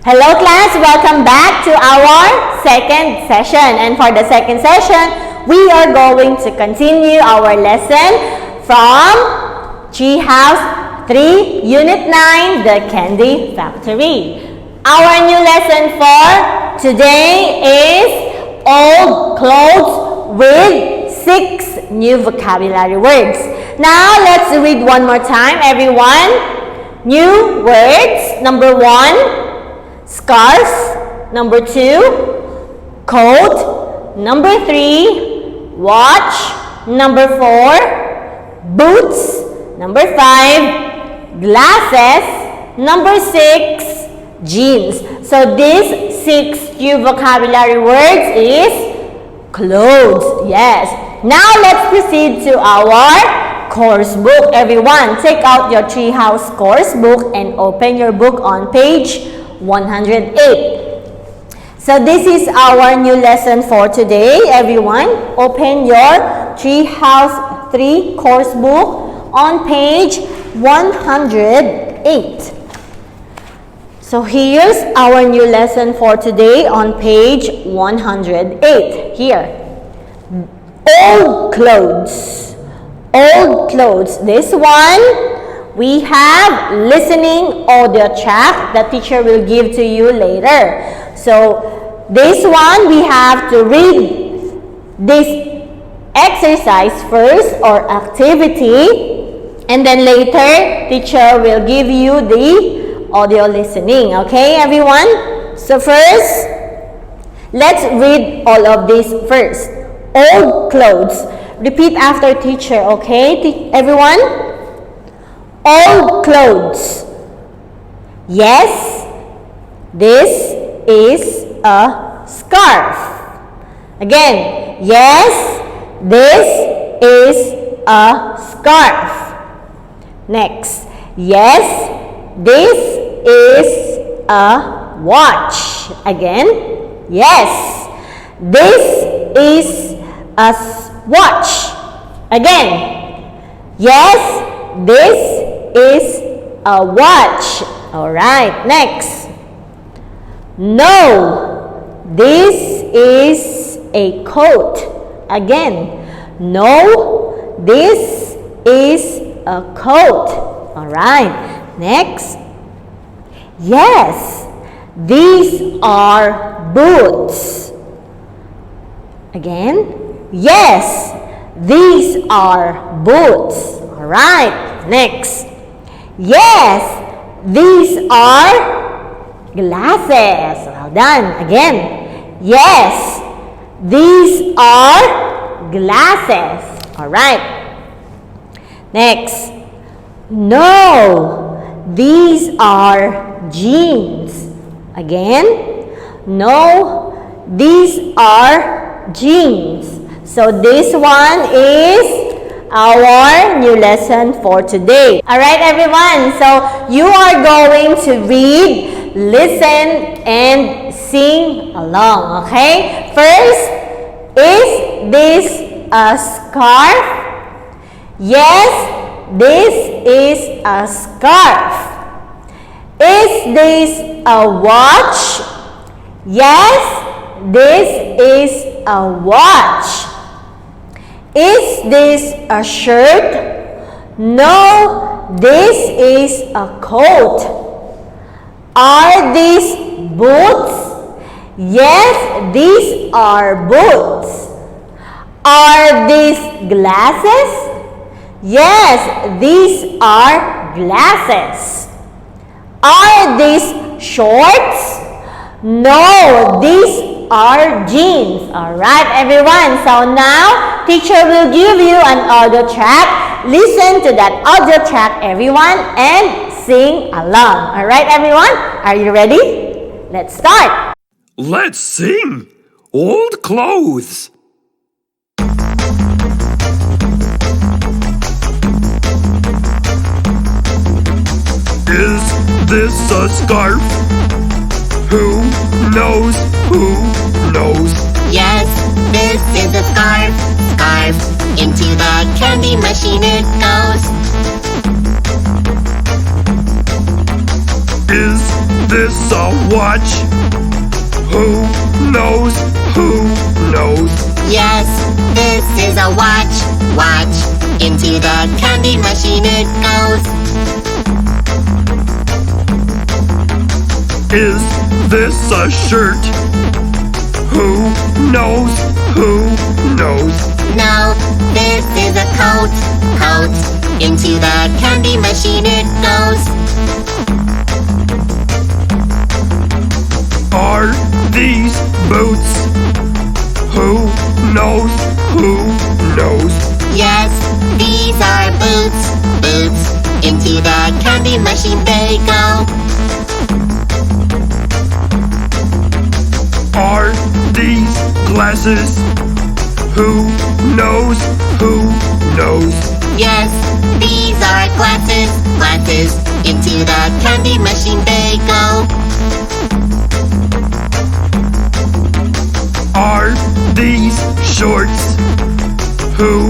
Hello class, welcome back to our second session. And for the second session, we are going to continue our lesson from Treehouse 3, Unit 9, The Candy Factory. Our new lesson for today is Old Clothes with 6 new vocabulary words. Now, let's read one more time, everyone. New words. Number 1. Scarf. Number 2, coat. Number 3, watch. Number 4, boots. Number 5, glasses. Number 6, jeans. So these 6 new vocabulary words is clothes. Yes. Now let's proceed to our course book. Everyone, take out your Treehouse course book and open your book on page 108. So this is our new lesson for today. Everyone, open your Treehouse 3 course book on page 108. So here's our new lesson for today on page 108. Here, old clothes. Old clothes. This one, we have listening audio track that teacher will give to you later. So this one, we have to read this exercise first or activity, and then later teacher will give you the audio listening. Okay, everyone? So first, let's read all of this first. Old clothes. Repeat after teacher, okay? Everyone? Old clothes. Yes, this is a scarf. Again, yes, this is a scarf. Next, yes, this is a watch. Again, yes, this is a watch. Again, yes, this is a watch. Alright, next. No, this is a coat. Again, no, this is a coat. Alright, next. Yes, these are boots. Again, yes, these are boots. Alright, next. Yes, these are glasses. Well done. Again, yes, these are glasses. Alright. Next. No, these are jeans. Again, no, these are jeans. So this one is our new lesson for today. Alright, everyone. So you are going to read, listen, and sing along. Okay? First, is this a scarf? Yes, this is a scarf. Is this a watch? Yes, this is a watch. Is this a shirt? No, this is a coat. Are these boots? Yes, these are boots. Are these glasses? Yes, these are glasses. Are these shorts? No, these are jeans. Alright, everyone. So now, teacher will give you an audio track. Listen to that audio track, everyone, and sing along. Alright, everyone? Are you ready? Let's start. Let's sing Old Clothes. Is this a scarf? Who knows? Who knows? Yes, this is a scarf. Scarf. Into the candy machine it goes. Is this a watch? Who knows? Who knows? Yes, this is a watch. Watch. Into the candy machine it goes. Is this a shirt? Who knows? Who knows? No, this is a coat. Coat. Into the candy machine it goes. Are these boots? Who knows? Who knows? Yes, these are boots. Boots. Into the candy machine they go. Are these glasses? Who knows? Who knows? Yes, these are glasses. Glasses. Into the candy machine they go. Are these shorts? Who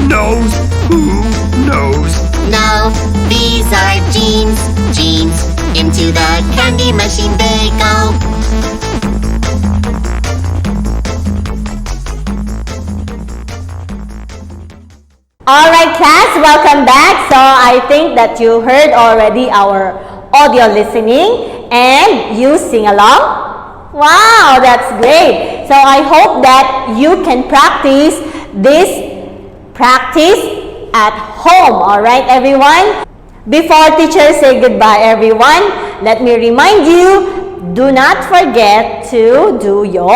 knows? Who knows? No, these are jeans. Jeans. Into the candy machine they go. Alright class, welcome back. So I think that you heard already our audio listening and you sing along. Wow, that's great. So I hope that you can practice this at home. Alright everyone? Before teachers say goodbye everyone, let me remind you, do not forget to do your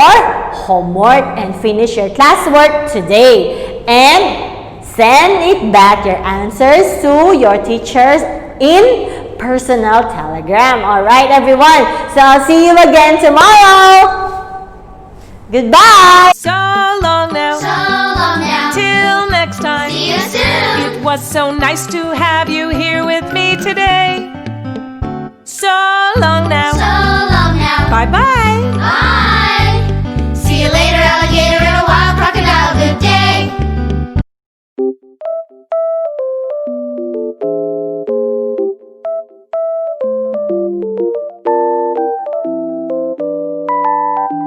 homework and finish your classwork today. And send it back your answers to your teachers in personal telegram. Alright everyone, so I'll see you again tomorrow. Goodbye.